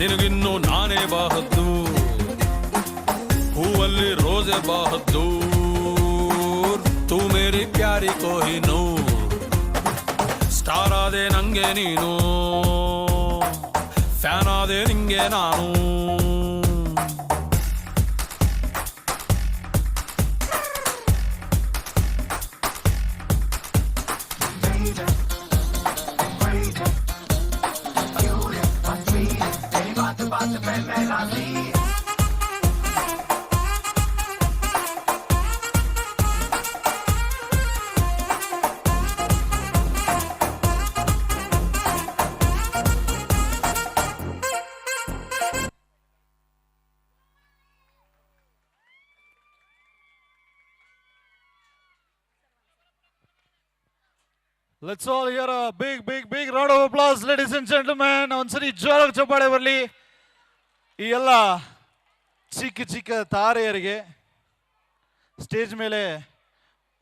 ನಿನಗಿನ್ನು ನಾನೇ ಬಾಹದ್ದು ಹೂವಲ್ಲಿ ರೋಜೆ ಬಾಹದ್ದು ತೂ ಮೇರಿ ಪ್ಯಾರಿ ಕೊಹಿನೂರ್ ಸ್ಟಾರ್ ಆದೆ ನಂಗೆ ನೀನು ಫ್ಯಾನ್ ಆದೆ ನಿಂಗೆ ನಾನು Let's all hear a big round of applause, ladies and gentlemen. ಒಂದ್ಸರಿ ಜೋರಾಗಿ ಚಪ್ಪಾಳೆ ಬರಲಿ ಈ ಎಲ್ಲ ಚಿಕ್ಕ ಚಿಕ್ಕ ತಾರೆಯರಿಗೆ. ಸ್ಟೇಜ್ ಮೇಲೆ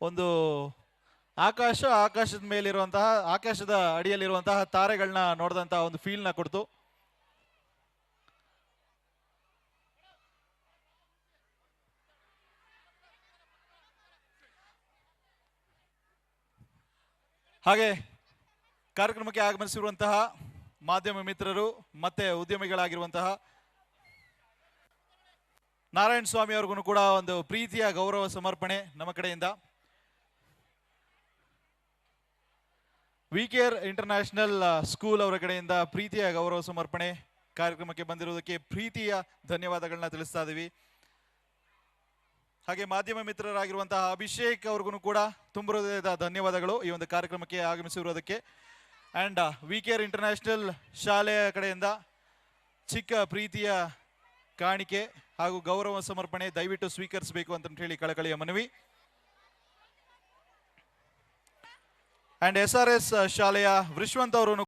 ಒಂದು ಆಕಾಶದ ಮೇಲಿರುವಂತಹ ಆಕಾಶದ ಅಡಿಯಲ್ಲಿರುವಂತಹ ತಾರೆಗಳನ್ನ ನೋಡಿದಂತಹ ಒಂದು ಫೀಲ್ನ ಕೊಡ್ತು. ಹಾಗೆ ಕಾರ್ಯಕ್ರಮಕ್ಕೆ ಆಗಮಿಸಿರುವಂತಹ ಮಾಧ್ಯಮ ಮಿತ್ರರು ಮತ್ತೆ ಉದ್ಯಮಿಗಳಾಗಿರುವಂತಹ ನಾರಾಯಣ ಸ್ವಾಮಿ ಅವ್ರಿಗೂ ಕೂಡ ಒಂದು ಪ್ರೀತಿಯ ಗೌರವ ಸಮರ್ಪಣೆ ನಮ್ಮ ಕಡೆಯಿಂದ. ವಿಕೇರ್ ಇಂಟರ್ನ್ಯಾಷನಲ್ ಸ್ಕೂಲ್ ಅವರ ಕಡೆಯಿಂದ ಪ್ರೀತಿಯ ಗೌರವ ಸಮರ್ಪಣೆ ಕಾರ್ಯಕ್ರಮಕ್ಕೆ ಬಂದಿರುವುದಕ್ಕೆ ಪ್ರೀತಿಯ ಧನ್ಯವಾದಗಳನ್ನ ತಿಳಿಸ್ತಾ ಇದ್ದೀವಿ. ಹಾಗೆ ಮಾಧ್ಯಮ ಮಿತ್ರರಾಗಿರುವಂತಹ ಅಭಿಷೇಕ್ ಅವ್ರಿಗೂ ಕೂಡ ತುಂಬ ಹೃದಯದ ಧನ್ಯವಾದಗಳು ಈ ಒಂದು ಕಾರ್ಯಕ್ರಮಕ್ಕೆ ಆಗಮಿಸಿರುವುದಕ್ಕೆ. ಆ್ಯಂಡ್ ವಿಕೇರ್ ಇಂಟರ್ನ್ಯಾಷನಲ್ ಶಾಲೆಯ ಕಡೆಯಿಂದ ಚಿಕ್ಕ ಪ್ರೀತಿಯ ಕಾಣಿಕೆ ಹಾಗೂ ಗೌರವ ಸಮರ್ಪಣೆ ದಯವಿಟ್ಟು ಸ್ವೀಕರಿಸಬೇಕು ಅಂತ ಹೇಳಿ ಕಳಕಳಿಯ ಮನವಿ. ಆ್ಯಂಡ್ SRS ಶಾಲೆಯ ವಿಶ್ವಂತ್ ಅವರು